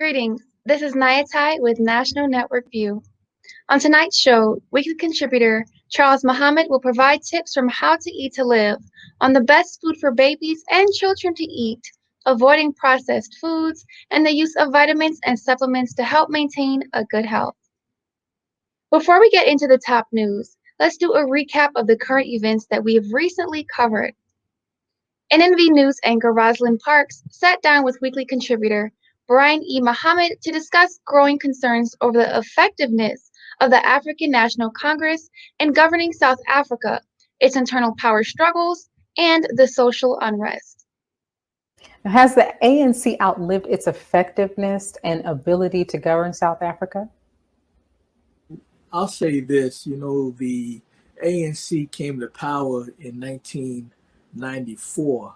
Greetings. This is Nyah with National Network View. On tonight's show, weekly contributor Charles Muhammad will provide tips from how to eat to live on the best food for babies and children to eat, avoiding processed foods, and the use of vitamins and supplements to help maintain a good health. Before we get into the top news, let's do a recap of the current events that we have recently covered. NNV News anchor Rosalind Parks sat down with weekly contributor Brian E. Muhammad to discuss growing concerns over the effectiveness of the African National Congress in governing South Africa, its internal power struggles, and the social unrest. Has the ANC outlived its effectiveness and ability to govern South Africa? I'll say this, the ANC came to power in 1994,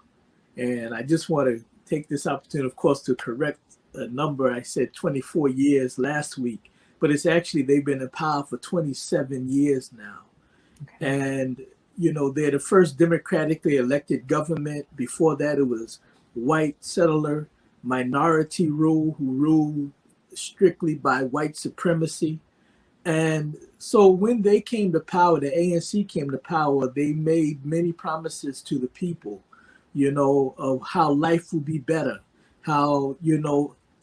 and I just want to take this opportunity, of course, to correct a number. I said 24 years last week, but it's actually they've been in power for 27 years now. Okay. And, they're the first democratically elected government. Before that, it was white settler minority rule who ruled strictly by white supremacy. And so when they came to power, the ANC came to power, they made many promises to the people, of how life would be better, how,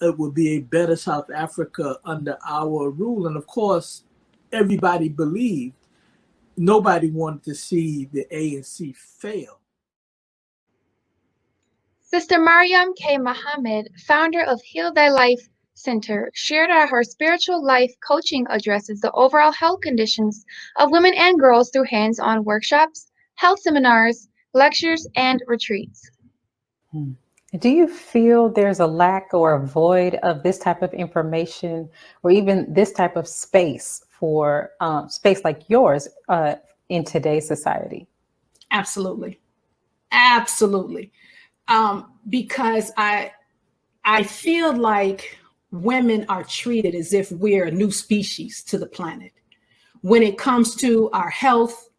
it would be a better South Africa under our rule. And of course, everybody believed. Nobody wanted to see the ANC fail. Sister Mariam K. Muhammad, founder of Heal Thy Life Center, shared how her spiritual life coaching addresses the overall health conditions of women and girls through hands-on workshops, health seminars, lectures, and retreats. Do you feel there's a lack or a void of this type of information or even this type of space for space like yours in today's society? Absolutely. Absolutely. Because I feel like women are treated as if we're a new species to the planet. When it comes to our health,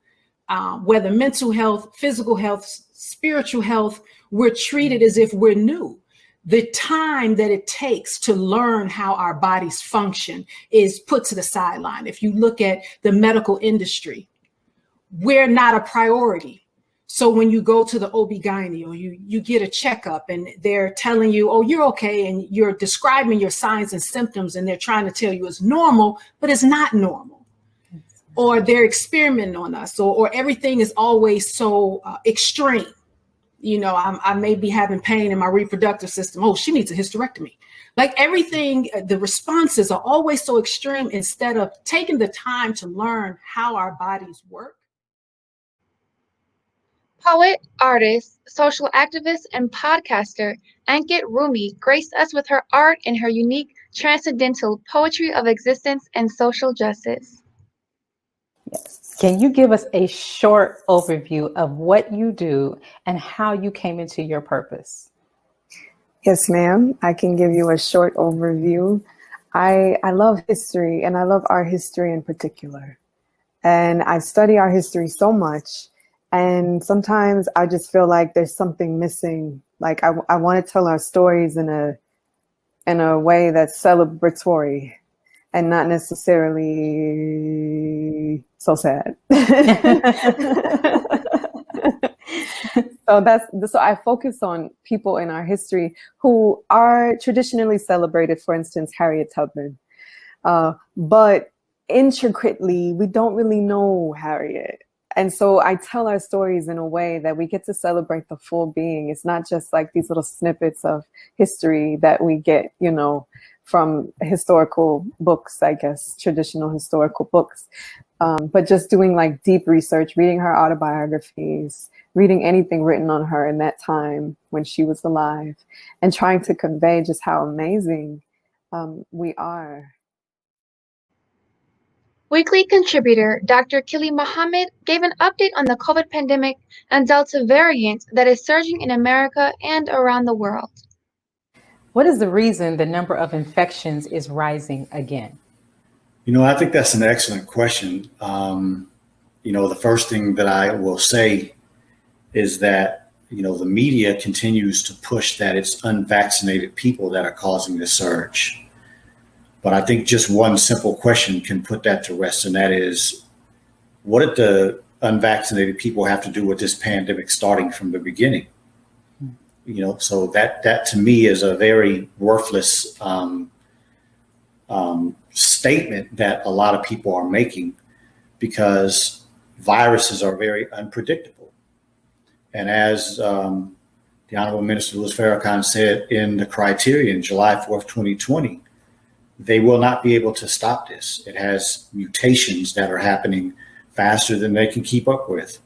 whether mental health, physical health, spiritual health, we're treated as if we're new. The time that it takes to learn how our bodies function is put to the sideline. If you look at the medical industry, we're not a priority. So when you go to the OB-GYN or you get a checkup and they're telling you, oh, you're okay, and you're describing your signs and symptoms and they're trying to tell you it's normal, but it's not normal. Or they're experimenting on us, or everything is always so extreme. I may be having pain in my reproductive system. Oh, she needs a hysterectomy. Like everything, the responses are always so extreme instead of taking the time to learn how our bodies work. Poet, artist, social activist, and podcaster Ankit Rumi graced us with her art and her unique transcendental poetry of existence and social justice. Yes. Can you give us a short overview of what you do and how you came into your purpose? Yes, ma'am. I can give you a short overview. I love history, and I love art history in particular. And I study art history so much. And sometimes I just feel like there's something missing. Like I want to tell our stories in a way that's celebratory and not necessarily so sad. So I focus on people in our history who are traditionally celebrated, for instance, Harriet Tubman. But intricately, we don't really know Harriet. And so I tell our stories in a way that we get to celebrate the full being. It's not just like these little snippets of history that we get, from historical books, I guess, traditional historical books. But just doing like deep research, reading her autobiographies, reading anything written on her in that time when she was alive, and trying to convey just how amazing we are. Weekly contributor Dr. Kili Muhammad gave an update on the COVID pandemic and Delta variant that is surging in America and around the world. What is the reason the number of infections is rising again? I think that's an excellent question. The first thing that I will say is that the media continues to push that it's unvaccinated people that are causing the surge. But I think just one simple question can put that to rest, and that is, what did the unvaccinated people have to do with this pandemic starting from the beginning? So that to me is a very worthless statement that a lot of people are making, because viruses are very unpredictable. And as the Honorable Minister Louis Farrakhan said in the criterion, July 4th, 2020, they will not be able to stop this. It has mutations that are happening faster than they can keep up with.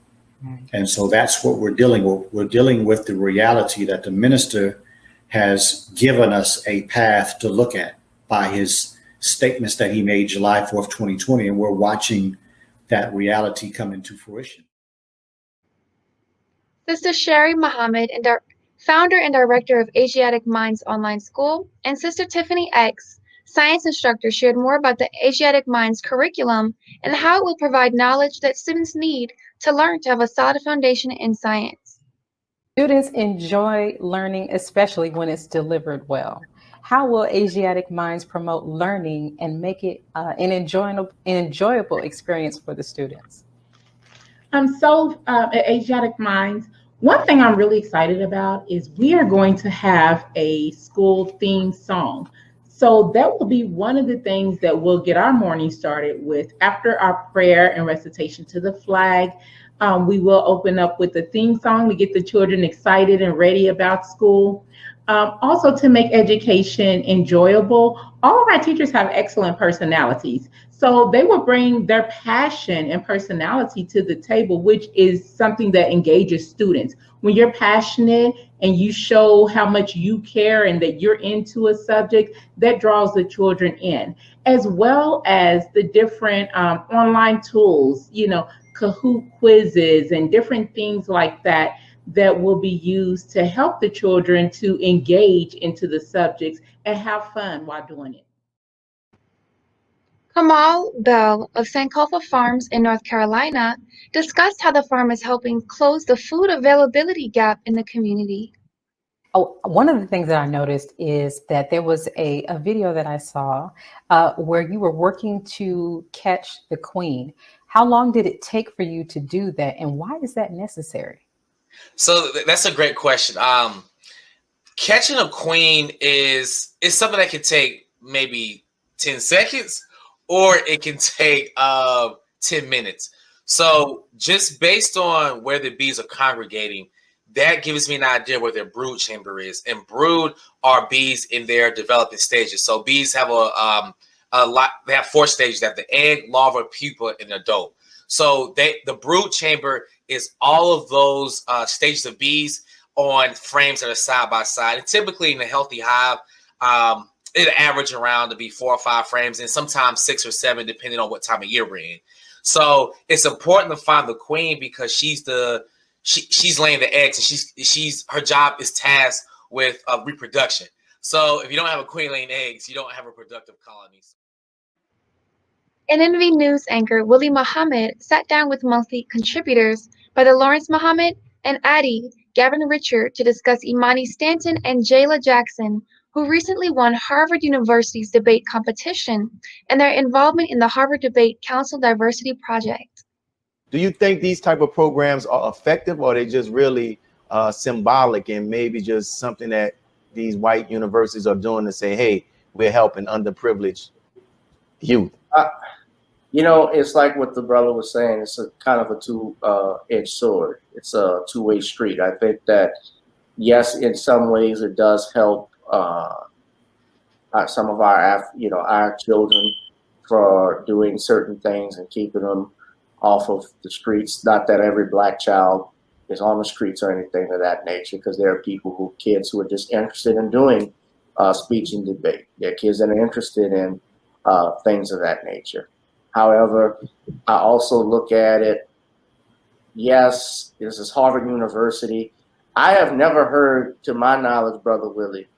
And so that's what we're dealing with. We're dealing with the reality that the minister has given us a path to look at by his statements that he made July 4th, 2020, and we're watching that reality come into fruition. Sister Sherry Muhammad, founder and director of Asiatic Minds Online School, and Sister Tiffany X, science instructor, shared more about the Asiatic Minds curriculum and how it will provide knowledge that students need to learn to have a solid foundation in science. Students enjoy learning, especially when it's delivered well. How will Asiatic Minds promote learning and make it an enjoyable experience for the students? At Asiatic Minds, one thing I'm really excited about is we are going to have a school theme song. So that will be one of the things that we'll get our morning started with. After our prayer and recitation to the flag, we will open up with the theme song to get the children excited and ready about school. Also, to make education enjoyable, all of our teachers have excellent personalities. So they will bring their passion and personality to the table, which is something that engages students. When you're passionate and you show how much you care and that you're into a subject, that draws the children in, as well as the different online tools, Kahoot quizzes and different things like that will be used to help the children to engage into the subjects and have fun while doing it. Kamal Bell of Sankofa Farms in North Carolina discussed how the farm is helping close the food availability gap in the community. Oh, one of the things that I noticed is that there was a video that I saw where you were working to catch the queen. How long did it take for you to do that, and why is that necessary? So that's a great question. Catching a queen is something that can take maybe 10 seconds, or it can take 10 minutes. So just based on where the bees are congregating, that gives me an idea where their brood chamber is. And brood are bees in their developing stages. So bees have they have 4 stages: they have the egg, larva, pupa, and adult. So the brood chamber is all of those stages of bees on frames that are side by side. And typically in a healthy hive, it'll average around to be 4 or 5 frames, and sometimes 6 or 7, depending on what time of year we're in. So it's important to find the queen because she's laying the eggs, and her job is tasked with reproduction. So if you don't have a queen laying eggs, you don't have a productive colony. NNV News anchor Willie Muhammad sat down with monthly contributors Brother Lawrence Muhammad and Addie Gavin Richard to discuss Imani Stanton and Jayla Jackson, who recently won Harvard University's debate competition, and their involvement in the Harvard Debate Council Diversity Project. Do you think these type of programs are effective, or are they just really symbolic and maybe just something that these white universities are doing to say, hey, we're helping underprivileged youth? It's like what the brother was saying. It's a kind of a two-edged sword. It's a two-way street. I think that, yes, in some ways it does help some of our children for doing certain things and keeping them off of the streets. Not that every black child is on the streets or anything of that nature, because there are kids who are just interested in doing speech and debate. There are kids that are interested in things of that nature. However, I also look at it, yes, this is Harvard University. I have never heard, to my knowledge, Brother Willie,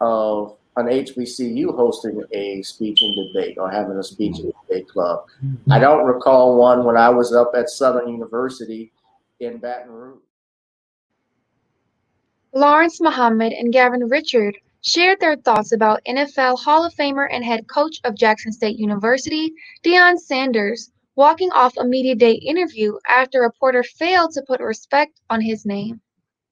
of an HBCU hosting a speech and debate or having a speech and debate club. I don't recall one when I was up at Southern University in Baton Rouge. Lawrence Muhammad and Gavin Richard shared their thoughts about NFL Hall of Famer and head coach of Jackson State University, Deion Sanders, walking off a media day interview after a reporter failed to put respect on his name.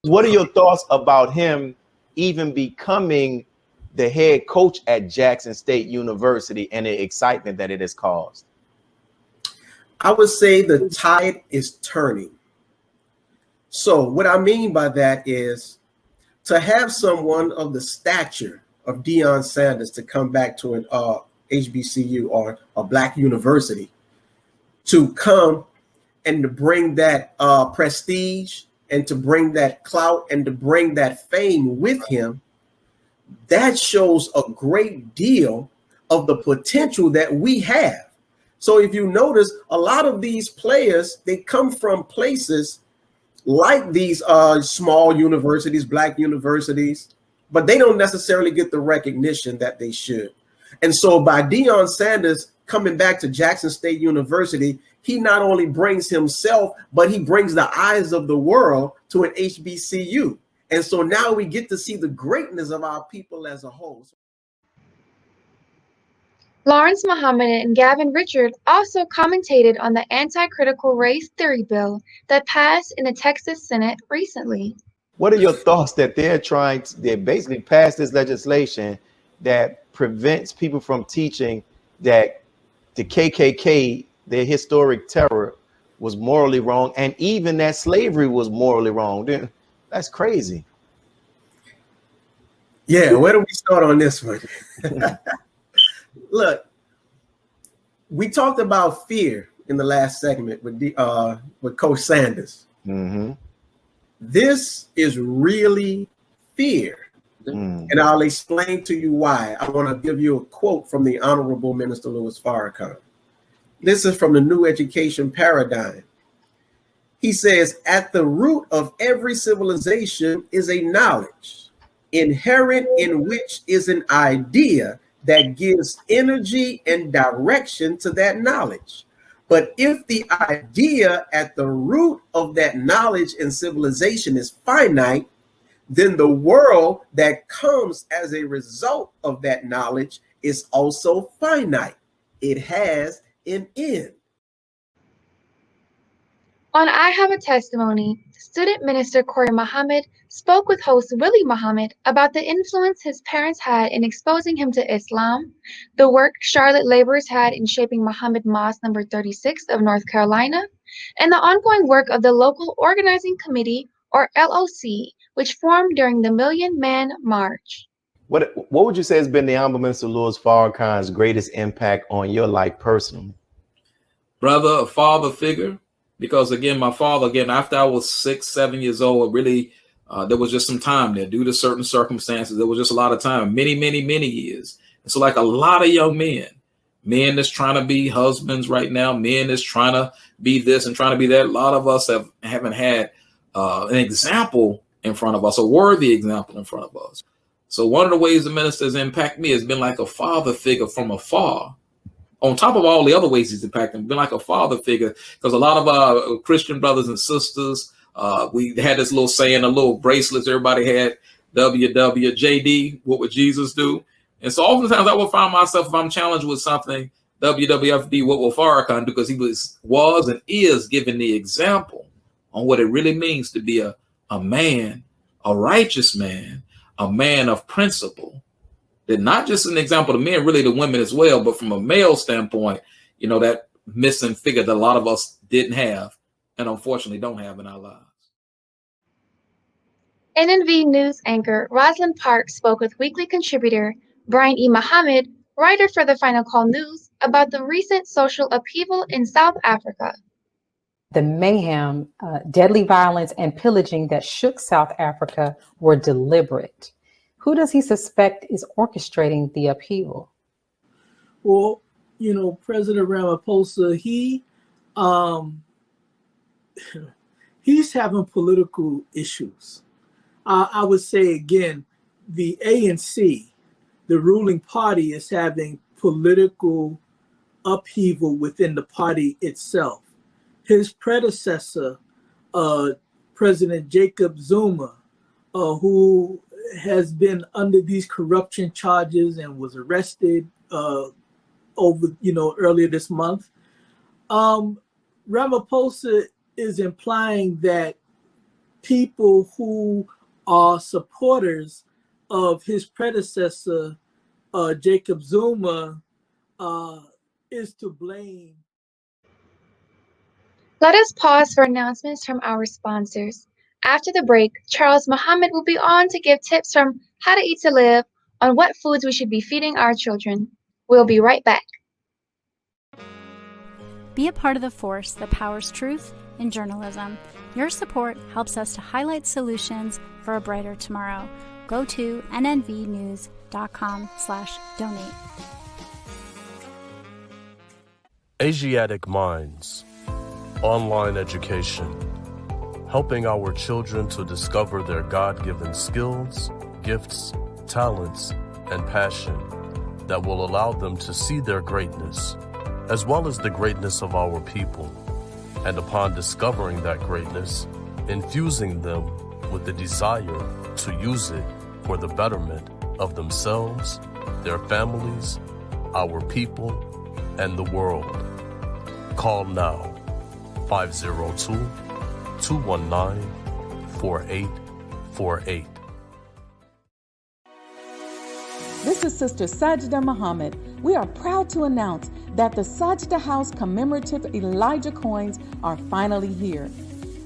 What are your thoughts about him even becoming the head coach at Jackson State University and the excitement that it has caused? I would say the tide is turning. So what I mean by that is to have someone of the stature of Deion Sanders to come back to an HBCU or a Black university, to come and to bring that prestige and to bring that clout and to bring that fame with him, that shows a great deal of the potential that we have. So if you notice, a lot of these players, they come from places like these small universities, Black universities, but they don't necessarily get the recognition that they should. And so by Deion Sanders coming back to Jackson State University, he not only brings himself, but he brings the eyes of the world to an HBCU. And so now we get to see the greatness of our people as a whole. Lawrence Muhammad and Gavin Richard also commentated on the anti-critical race theory bill that passed in the Texas Senate recently. What are your thoughts that they basically passed this legislation that prevents people from teaching that the KKK, their historic terror, was morally wrong, and even that slavery was morally wrong? That's crazy. Yeah, where do we start on this one? Look, we talked about fear in the last segment with Coach Sanders. Mm-hmm. This is really fear. And I'll explain to you why. I want to give you a quote from the Honorable Minister Louis Farrakhan. This is from the New Education Paradigm. He says, at the root of every civilization is a knowledge, inherent in which is an idea that gives energy and direction to that knowledge. But if the idea at the root of that knowledge and civilization is finite, then the world that comes as a result of that knowledge is also finite. It has an end. On I Have a Testimony, student minister Corey Muhammad spoke with host Willie Muhammad about the influence his parents had in exposing him to Islam, the work Charlotte laborers had in shaping Muhammad Mosque number 36 of North Carolina, and the ongoing work of the local organizing committee, or LOC, which formed during the Million Man March. What would you say has been the Honorable Minister Louis Farrakhan's greatest impact on your life personally? Brother, a father figure. Because again, my father, after I was 6, 7 years old, really, there was just some time there due to certain circumstances. There was just a lot of time, many years. And so like a lot of young men that's trying to be husbands right now, men that's trying to be this and trying to be that. A lot of us haven't had an example in front of us, a worthy example in front of us. So one of the ways the minister has impacted me has been like a father figure from afar. On top of all the other ways he's impacted, been like a father figure, because a lot of our Christian brothers and sisters, we had this little saying, the little bracelets everybody had, WWJD, what would Jesus do? And so oftentimes I will find myself, if I'm challenged with something, WWFD, what will Farrakhan do? Because he was and is giving the example on what it really means to be a man, a righteous man, a man of principle. That not just an example to men, really to women as well, but from a male standpoint, that missing figure that a lot of us didn't have and unfortunately don't have in our lives. NNV News anchor Rosalind Park spoke with weekly contributor Brian E. Muhammad, writer for the Final Call News, about the recent social upheaval in South Africa. The mayhem, deadly violence, and pillaging that shook South Africa were deliberate. Who does he suspect is orchestrating the upheaval? Well, President Ramaphosa, he's having political issues. I would say again, the ANC, the ruling party, is having political upheaval within the party itself. His predecessor, President Jacob Zuma, who has been under these corruption charges and was arrested earlier this month. Ramaphosa is implying that people who are supporters of his predecessor, Jacob Zuma, is to blame. Let us pause for announcements from our sponsors. After the break, Charles Muhammad will be on to give tips from How to Eat to Live on what foods we should be feeding our children. We'll be right back. Be a part of the force that powers truth in journalism. Your support helps us to highlight solutions for a brighter tomorrow. Go to nnvnews.com/donate. Asiatic Minds. Online education. Helping our children to discover their God-given skills, gifts, talents, and passion that will allow them to see their greatness, as well as the greatness of our people. And upon discovering that greatness, infusing them with the desire to use it for the betterment of themselves, their families, our people, and the world. Call now, 502-219-4848. This is Sister Sajda Muhammad. We are proud to announce that the Sajda House commemorative Elijah coins are finally here.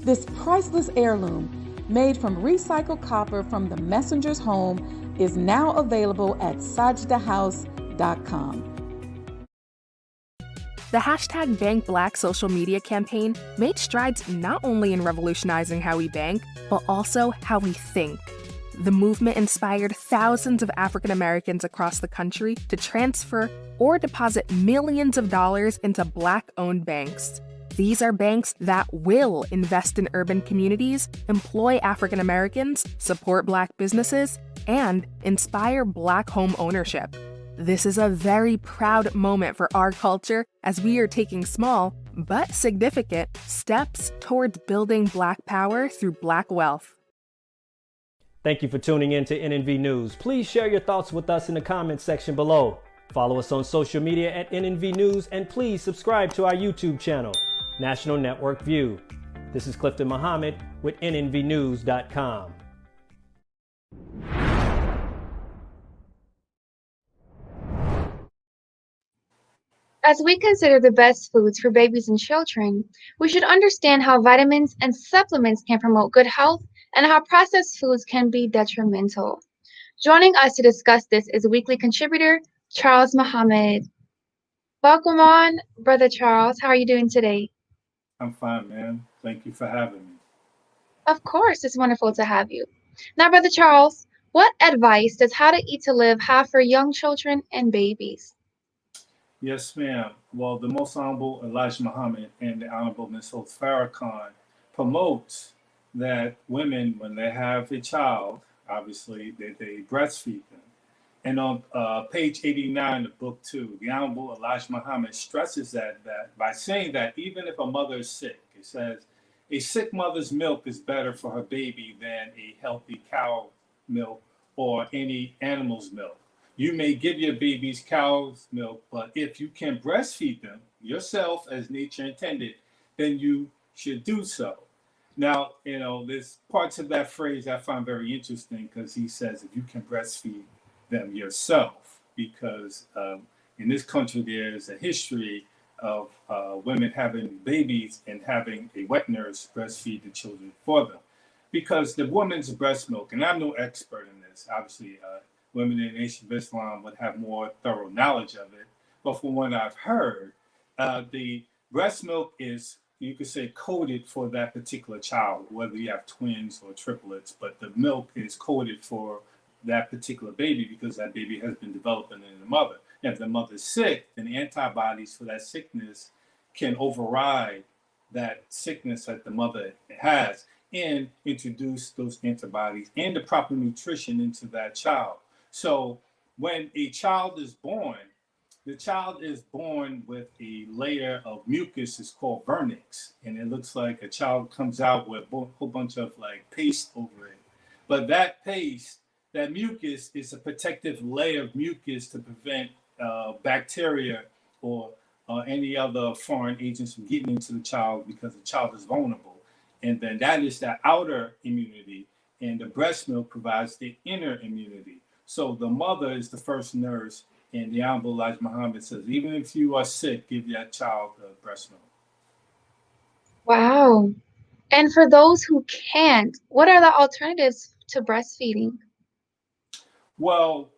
This priceless heirloom, made from recycled copper from the messenger's home, is now available at sajdahouse.com. The hashtag #BankBlack social media campaign made strides not only in revolutionizing how we bank, but also how we think. The movement inspired thousands of African Americans across the country to transfer or deposit millions of dollars into Black-owned banks. These are banks that will invest in urban communities, employ African Americans, support Black businesses, and inspire Black home ownership. This is a very proud moment for our culture as we are taking small, but significant, steps towards building Black power through Black wealth. Thank you for tuning in to NNV News. Please share your thoughts with us in the comments section below. Follow us on social media at NNV News, and please subscribe to our YouTube channel, National Network View. This is Clifton Muhammad with nnvnews.com. As we consider the best foods for babies and children, we should understand how vitamins and supplements can promote good health and how processed foods can be detrimental. Joining us to discuss this is weekly contributor Charles Muhammad. Welcome on, Brother Charles. How are you doing today? I'm fine, man. Thank you for having me. Of course, it's wonderful to have you. Now, Brother Charles, what advice does How to Eat to Live have for young children and babies? Yes, ma'am. Well, the Most Honorable Elijah Muhammad and the Honorable Ms. Holt Farrakhan promotes that women, when they have a child, obviously, they breastfeed them. And on page 89 of book 2, the Honorable Elijah Muhammad stresses that by saying that even if a mother is sick, it says, a sick mother's milk is better for her baby than a healthy cow milk or any animal's milk. You may give your babies cow's milk, but if you can breastfeed them yourself as nature intended, then you should do so. Now, there's parts of that phrase I find very interesting because he says if you can breastfeed them yourself, because in this country there's a history of women having babies and having a wet nurse breastfeed the children for them. Because the woman's breast milk, and I'm no expert in this, obviously women in the Nation of Islam would have more thorough knowledge of it, but from what I've heard, the breast milk is, you could say, coded for that particular child, whether you have twins or triplets, but the milk is coded for that particular baby because that baby has been developing in the mother. And if the mother's sick, then the antibodies for that sickness can override that sickness that the mother has and introduce those antibodies and the proper nutrition into that child. So when a child is born, the child is born with a layer of mucus. It's called vernix, and it looks like a child comes out with a whole bunch of like paste over it. But that paste, that mucus, is a protective layer of mucus to prevent bacteria or any other foreign agents from getting into the child, because the child is vulnerable. And then that is that outer immunity, and the breast milk provides the inner immunity. So the mother is the first nurse, and the Honorable Elijah Muhammad says, even if you are sick, give that child breast milk. Wow. And for those who can't, what are the alternatives to breastfeeding? Well,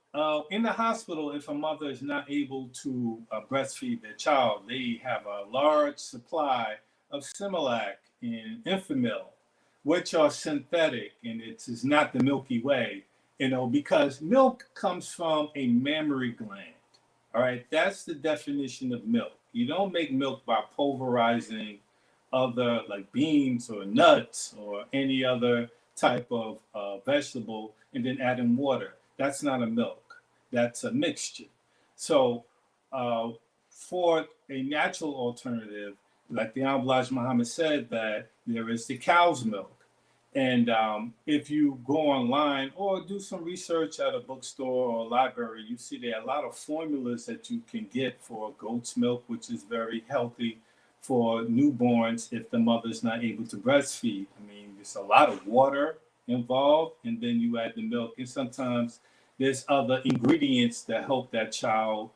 in the hospital, if a mother is not able to breastfeed their child, they have a large supply of Similac and Enfamil, which are synthetic, and it is not the Milky Way, because milk comes from a mammary gland. All right, that's the definition of milk. You don't make milk by pulverizing other, like beans or nuts or any other type of vegetable and then adding water. That's not a milk. That's a mixture. So for a natural alternative, like the Honorable Elijah Muhammad said, that there is the cow's milk. And if you go online or do some research at a bookstore or a library, you see there are a lot of formulas that you can get for goat's milk, which is very healthy for newborns if the mother's not able to breastfeed. I mean, there's a lot of water involved, and then you add the milk, and sometimes there's other ingredients that help that child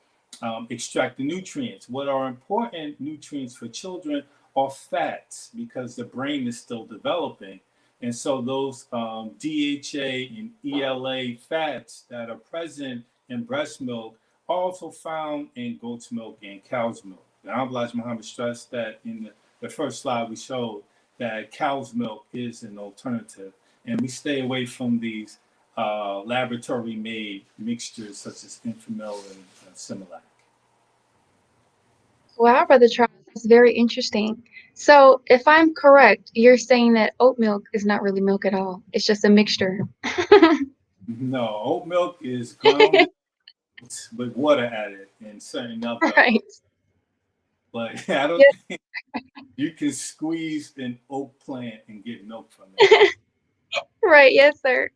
extract the nutrients. What are important nutrients for children are fats, because the brain is still developing. And so those DHA and ELA fats that are present in breast milk are also found in goat's milk and cow's milk. The Honorable Elijah Muhammad stressed that in the first slide we showed that cow's milk is an alternative. And we stay away from these laboratory-made mixtures such as Enfamil and Similac. Wow, Brother Charles, that's very interesting. So, if I'm correct, you're saying that oat milk is not really milk at all. It's just a mixture. No, oat milk is ground with water added and certain other. Right. But I don't think you can squeeze an oat plant and get milk from it. Right, yes, sir.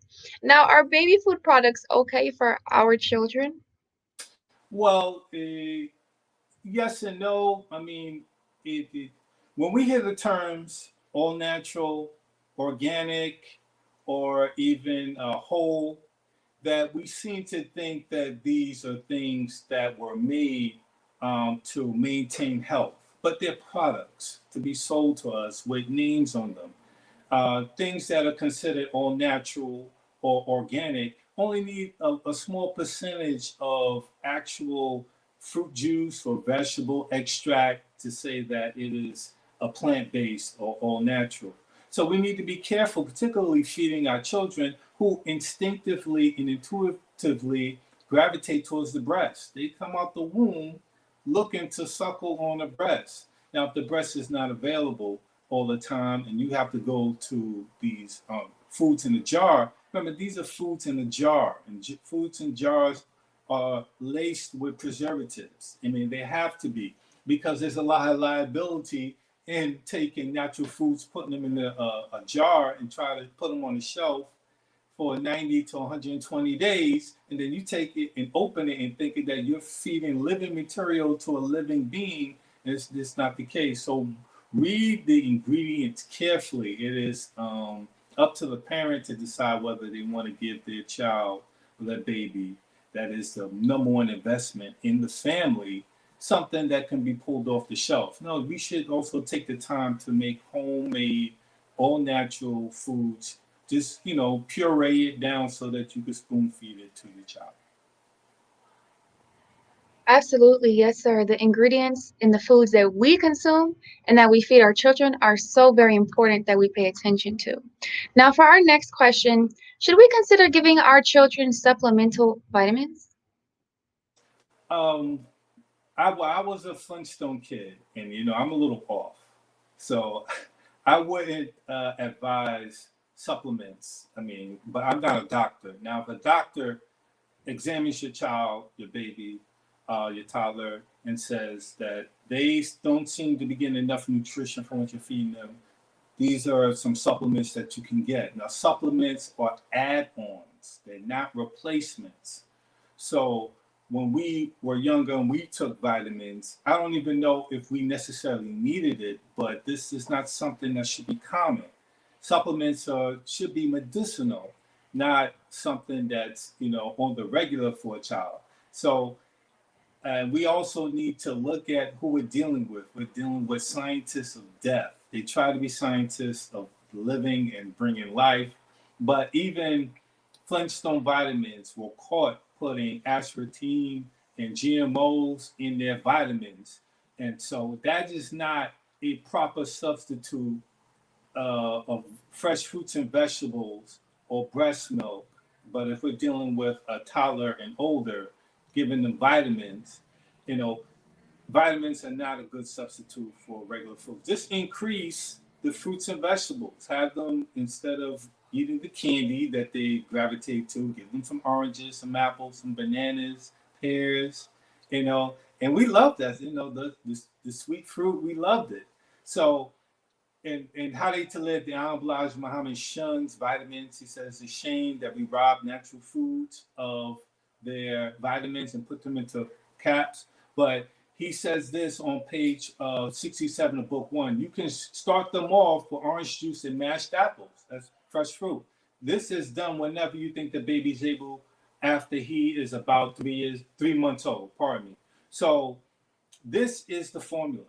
Now, are baby food products okay for our children? Well, yes and no. I mean, when we hear the terms all natural, organic, or even whole, that we seem to think that these are things that were made to maintain health, but they're products to be sold to us with names on them. Things that are considered all natural or organic only need a small percentage of actual fruit juice or vegetable extract to say that it is a plant-based or all natural. So we need to be careful, particularly feeding our children who instinctively and intuitively gravitate towards the breast. They come out the womb looking to suckle on a breast. Now, if the breast is not available all the time and you have to go to these foods in a jar, remember, these are foods in a jar, and foods in jars are laced with preservatives. I mean, they have to be, because there's a lot of liability in taking natural foods, putting them in a jar and try to put them on the shelf for 90 to 120 days, and then you take it and open it and thinking that you're feeding living material to a living being. It's not the case. So read the ingredients carefully. It is up to the parent to decide whether they want to give their child or their baby, that is the number one investment in the family, something that can be pulled off the shelf. No, we should also take the time to make homemade, all natural foods. Just, puree it down so that you can spoon feed it to your child. Absolutely, yes, sir. The ingredients in the foods that we consume and that we feed our children are so very important that we pay attention to. Now, for our next question, should we consider giving our children supplemental vitamins? I was a Flintstone kid, and I'm a little off, so I wouldn't advise supplements. I mean, but I'm not a doctor. Now, if a doctor examines your child, your baby, your toddler, and says that they don't seem to be getting enough nutrition from what you're feeding them, these are some supplements that you can get. Now, supplements are add-ons. They're not replacements. So when we were younger and we took vitamins, I don't even know if we necessarily needed it, but this is not something that should be common. Supplements should be medicinal, not something that's, on the regular for a child. So we also need to look at who we're dealing with. We're dealing with scientists of death. They try to be scientists of living and bringing life, but even Flintstone vitamins were caught putting aspartame and GMOs in their vitamins. And so that is not a proper substitute of fresh fruits and vegetables or breast milk. But if we're dealing with a toddler and older, giving them vitamins, vitamins are not a good substitute for regular food. Just increase the fruits and vegetables. Have them, instead of eating the candy that they gravitate to, give them some oranges, some apples, some bananas, pears, and we love that, the sweet fruit, we loved it. So, and How to Live, the Honorable Elijah Muhammad shuns vitamins. He says it's a shame that we rob natural foods of their vitamins and put them into caps. But he says this on page 67 of book 1. You can start them off with orange juice and mashed apples. That's fresh fruit. This is done whenever you think the baby's able, after he is about 3 months old, pardon me. So this is the formula.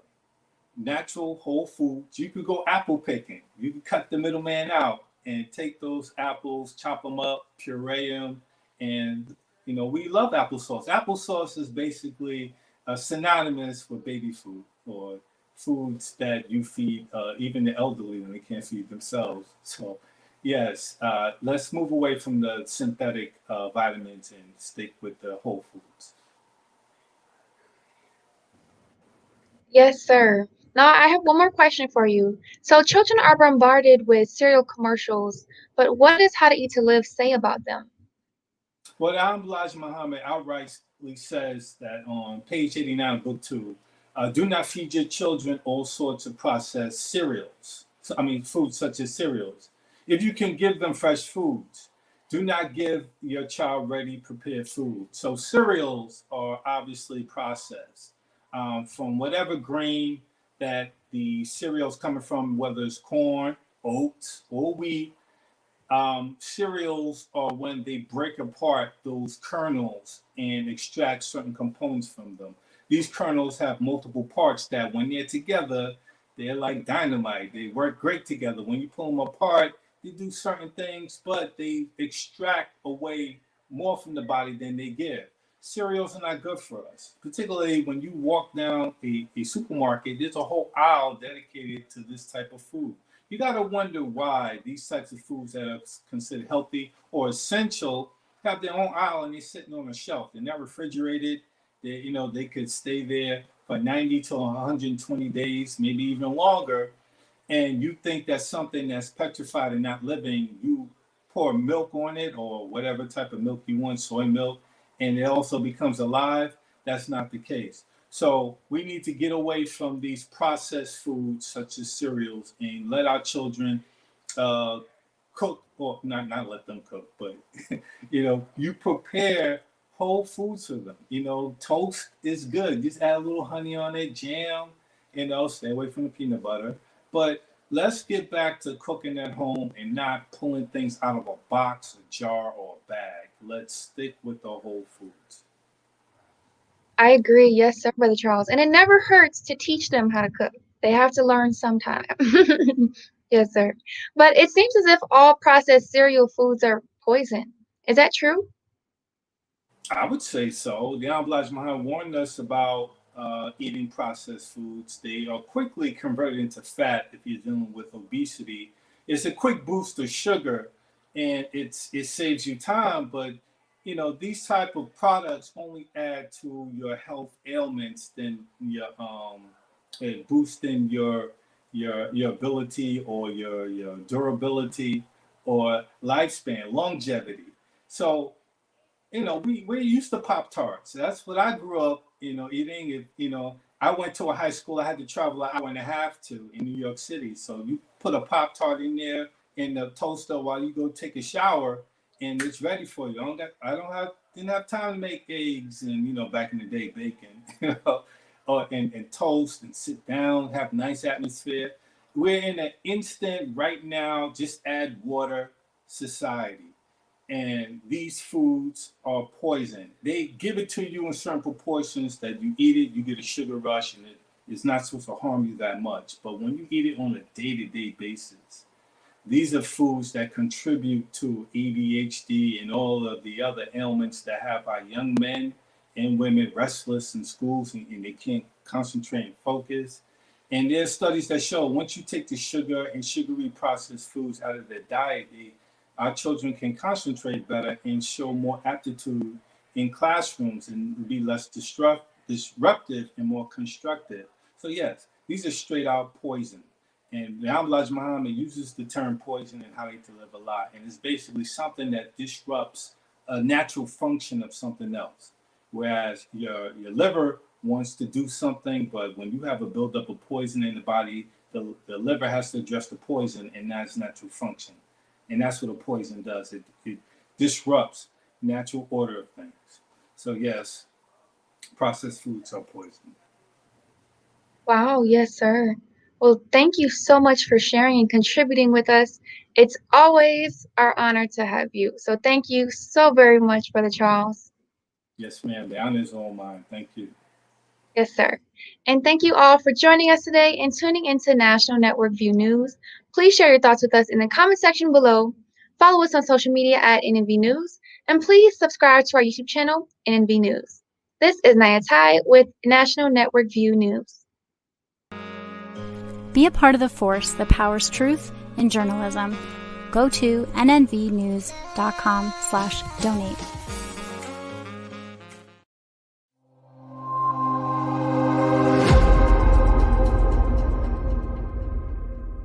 Natural whole foods. You could go apple picking. You can cut the middleman out and take those apples, chop them up, puree them, and we love applesauce. Applesauce is basically synonymous for baby food, or foods that you feed even the elderly when they can't feed themselves. So yes, let's move away from the synthetic vitamins and stick with the whole foods. Yes, sir. Now I have one more question for you. So children are bombarded with cereal commercials, but what does How to Eat to Live say about them? Well, Elijah Muhammad outrightly says that on page 89 of book 2, do not feed your children all sorts of processed cereals. Foods such as cereals. If you can give them fresh foods, do not give your child ready prepared food. So cereals are obviously processed from whatever grain that the cereal's coming from, whether it's corn, oats, or wheat. Cereals are when they break apart those kernels and extract certain components from them. These kernels have multiple parts that when they're together, they're like dynamite. They work great together. When you pull them apart, they do certain things, but they extract away more from the body than they give. Cereals are not good for us, particularly when you walk down a supermarket. There's a whole aisle dedicated to this type of food. You got to wonder why these types of foods that are considered healthy or essential have their own aisle and they're sitting on a shelf. They're not refrigerated. They could stay there for 90 to 120 days, maybe even longer. And you think that's something that's petrified and not living. You pour milk on it or whatever type of milk you want, soy milk, and it also becomes alive. That's not the case. So we need to get away from these processed foods such as cereals and let our children cook, or not let them cook, but you prepare whole foods for them. Toast is good. Just add a little honey on it, jam, stay away from the peanut butter. But let's get back to cooking at home and not pulling things out of a box, a jar, or a bag. Let's stick with the whole foods. I agree. Yes, sir, Brother Charles. And it never hurts to teach them how to cook. They have to learn sometime. Yes, sir. But it seems as if all processed cereal foods are poison. Is that true? I would say so. The Elijah Muhammad warned us about eating processed foods. They are quickly converted into fat if you're dealing with obesity. It's a quick boost of sugar, and it saves you time, but these type of products only add to your health ailments than your boosting your ability or your durability or lifespan, longevity. So we're used to Pop-Tarts. That's what I grew up eating. I went to a high school I had to travel an hour and a half to in New York City. So you put a Pop-Tart in there in the toaster while you go take a shower, and it's ready for you. Didn't have time to make eggs and, you know, back in the day, bacon, you know, and toast and sit down, have nice atmosphere. We're in an instant right now, just add water society. And these foods are poison. They give it to you in certain proportions that you eat it, you get a sugar rush, and it's not supposed to harm you that much. But when you eat it on a day-to-day basis, these are foods that contribute to ADHD and all of the other ailments that have our young men and women restless in schools, and they can't concentrate and focus. And there's studies that show once you take the sugar and sugary processed foods out of their diet, our children can concentrate better and show more aptitude in classrooms and be less disruptive and more constructive. So yes, these are straight out poison. And the Elijah Muhammad uses the term poison and how they live a lot. And it's basically something that disrupts a natural function of something else. Whereas your liver wants to do something, but when you have a buildup of poison in the body, the liver has to address the poison, and that's natural function. And that's what a poison does. It disrupts natural order of things. So yes, processed foods are poison. Wow, yes, sir. Well, thank you so much for sharing and contributing with us. It's always our honor to have you. So thank you so very much, Brother Charles. Yes, ma'am. The honor is all mine. Thank you. Yes, sir. And thank you all for joining us today and tuning into National Network View News. Please share your thoughts with us in the comment section below. Follow us on social media at NNV News. And please subscribe to our YouTube channel, NNV News. This is Nyah Tsai with National Network View News. Be a part of the force that powers truth in journalism. Go to nnvnews.com/donate.